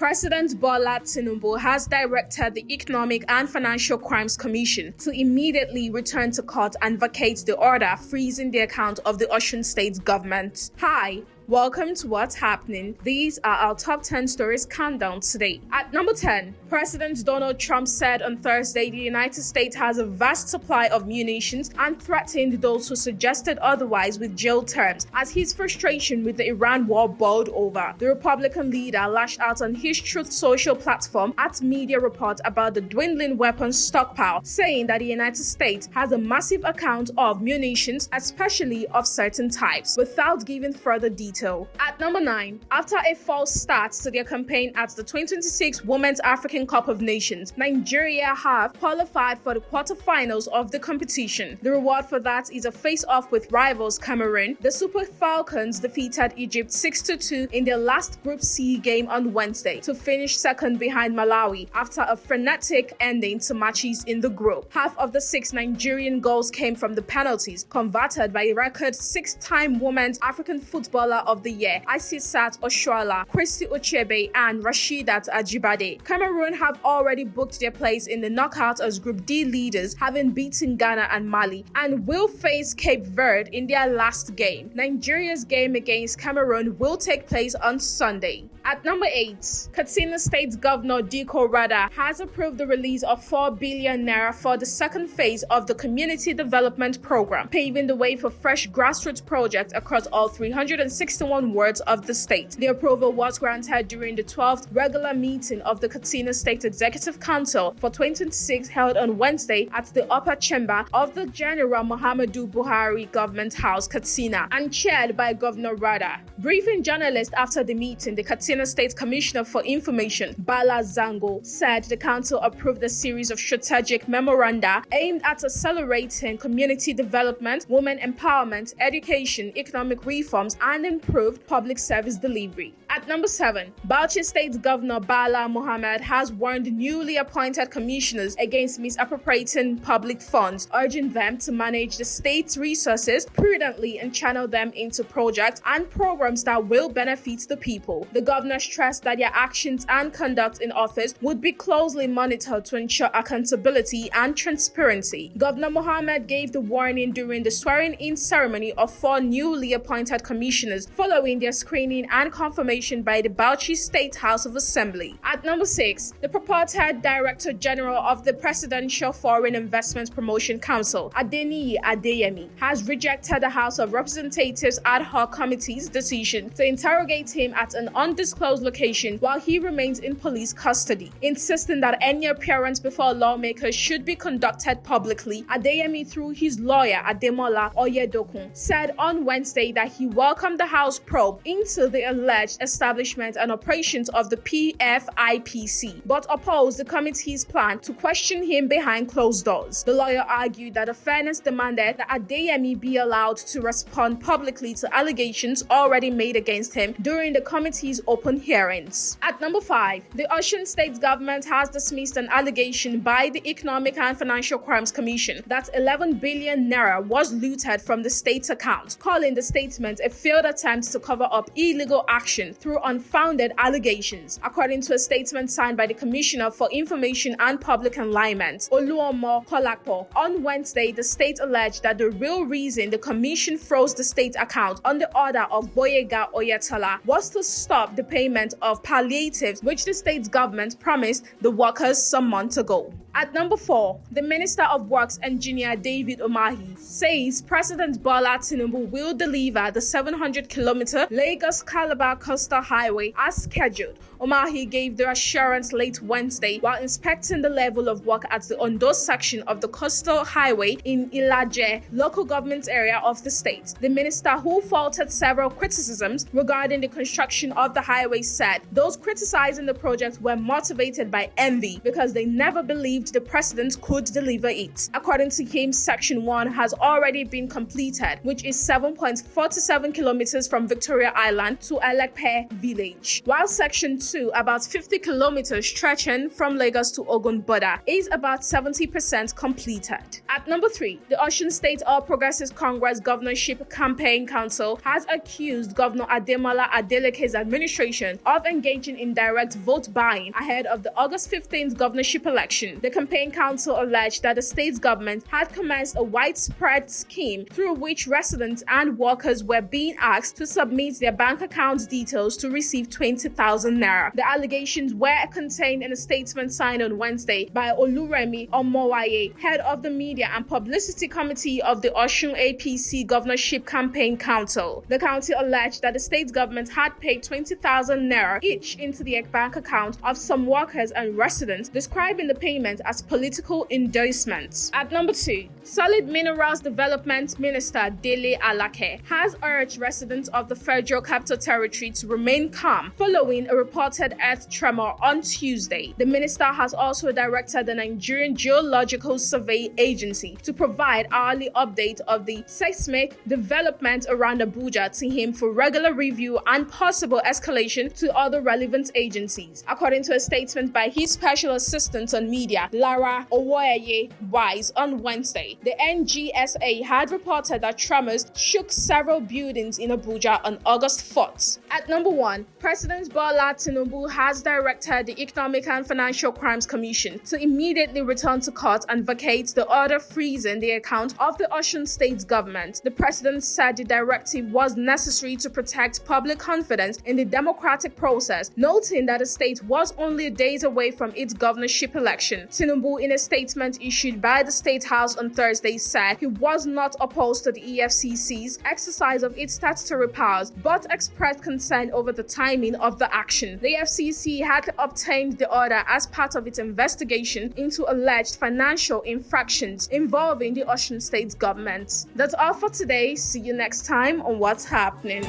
President Bola Tinubu has directed the Economic and Financial Crimes Commission to immediately return to court and vacate the order freezing the account of the Osun State government. Hi. Welcome to What's Happening. These are our top 10 stories countdown today. At number 10, President Donald Trump said on Thursday the United States has a vast supply of munitions and threatened those who suggested otherwise with jail terms as his frustration with the Iran war boiled over. The Republican leader lashed out on his Truth Social platform at media reports about the dwindling weapons stockpile, saying that the United States has a massive account of munitions, especially of certain types, without giving further details. At number 9, after a false start to their campaign at the 2026 Women's African Cup of Nations, Nigeria have qualified for the quarterfinals of the competition. The reward for that is a face-off with rivals Cameroon. The Super Falcons defeated Egypt 6-2 in their last Group C game on Wednesday to finish second behind Malawi after a frenetic ending to matches in the group. Half of the 6 Nigerian goals came from the penalties converted by a record 6-time Women's African Footballer of the Year, Aissatou Oshoala, Christy Ochebe, and Rasheedat Ajibade. Cameroon have already booked their place in the knockout as Group D leaders, having beaten Ghana and Mali, and will face Cape Verde in their last game. Nigeria's game against Cameroon will take place on Sunday. At number 8, Katsina State Governor Diko Radda has approved the release of 4 billion naira for the second phase of the Community Development Program, paving the way for fresh grassroots projects across all 361 wards of the state. The approval was granted during the 12th regular meeting of the Katsina State Executive Council for 2026 held on Wednesday at the upper chamber of the General Muhammadu Buhari Government House, Katsina, and chaired by Governor Radda. Briefing journalists after the meeting, the Katsina State Commissioner for Information, Bala Zango, said the council approved a series of strategic memoranda aimed at accelerating community development, women empowerment, education, economic reforms, and improved public service delivery. At number 7, Bauchi State Governor Bala Mohammed has warned newly appointed commissioners against misappropriating public funds, urging them to manage the state's resources prudently and channel them into projects and programs that will benefit the people. The governor stressed that their actions and conduct in office would be closely monitored to ensure accountability and transparency. Governor Mohammed gave the warning during the swearing-in ceremony of 4 newly appointed commissioners following their screening and confirmation by the Bauchi State House of Assembly. At number 6, the purported Director General of the Presidential Foreign Investment Promotion Council, Adeyemi, has rejected the House of Representatives Ad Hoc Committee's decision to interrogate him at an undisclosed location while he remains in police custody, insisting that any appearance before lawmakers should be conducted publicly. Adeyemi, through his lawyer Ademola Oyedokun, said on Wednesday that he welcomed the House probe into the alleged establishment and operations of the PFIPC, but opposed the committee's plan to question him behind closed doors. The lawyer argued that the fairness demanded that Adeyemi be allowed to respond publicly to allegations already made against him during the committee's open hearings. At number 5, the Osun State government has dismissed an allegation by the Economic and Financial Crimes Commission that 11 billion naira was looted from the state's account, calling the statement a failed attempt to cover up illegal action through unfounded allegations. According to a statement signed by the Commissioner for Information and Public Enlightenment, Oluomo Kolakpo, on Wednesday, the state alleged that the real reason the commission froze the state account on the order of Boyega Oyetola was to stop the payment of palliatives which the state government promised the workers some months ago. At number 4, the Minister of Works, Engineer David Umahi, says President Bola Tinubu will deliver the 700-kilometer Lagos-Calabar Coastal Highway as scheduled. Umahi gave the assurance late Wednesday while inspecting the level of work at the Ondo section of the Coastal Highway in Ilaje, local government area of the state. The minister, who faulted several criticisms regarding the construction of the highway, said those criticizing the project were motivated by envy because they never believed believed the president could deliver it. According to him, Section 1 has already been completed, which is 7.47 kilometers from Victoria Island to Alake village, while Section 2, about 50 kilometers stretching from Lagos to Ogun border, is about 70% completed. At number 3, the Osun State All Progressives Congress Governorship Campaign Council has accused Governor Adeyemi's administration of engaging in direct vote buying ahead of the August 15th governorship election. The campaign council alleged that the state's government had commenced a widespread scheme through which residents and workers were being asked to submit their bank account details to receive 20,000 naira. The allegations were contained in a statement signed on Wednesday by Oluremi Omowaye, head of the Media and Publicity Committee of the Osun APC Governorship Campaign Council. The council alleged that the state government had paid 20,000 naira each into the bank account of some workers and residents, describing the payment as political endorsements. At number 2, Solid Minerals Development Minister Dele Alake has urged residents of the Federal Capital Territory to remain calm following a reported earth tremor on Tuesday. The minister has also directed the Nigerian Geological Survey Agency to provide hourly update of the seismic development around Abuja to him for regular review and possible escalation to other relevant agencies. According to a statement by his special assistant on media, Lara Owoye Wise, on Wednesday, the NGSA had reported that tremors shook several buildings in Abuja on August 4th. At number 1, President Bola Tinubu has directed the Economic and Financial Crimes Commission to immediately return to court and vacate the order freezing the account of the Osun State government. The president said the directive was necessary to protect public confidence in the democratic process, noting that the state was only days away from its governorship election. Tinubu, in a statement issued by the State House on Thursday, said he was not opposed to the EFCC's exercise of its statutory powers, but expressed concern over the timing of the action. The EFCC had obtained the order as part of its investigation into alleged financial infractions involving the Osun State government. That's all for today. See you next time on What's Happening.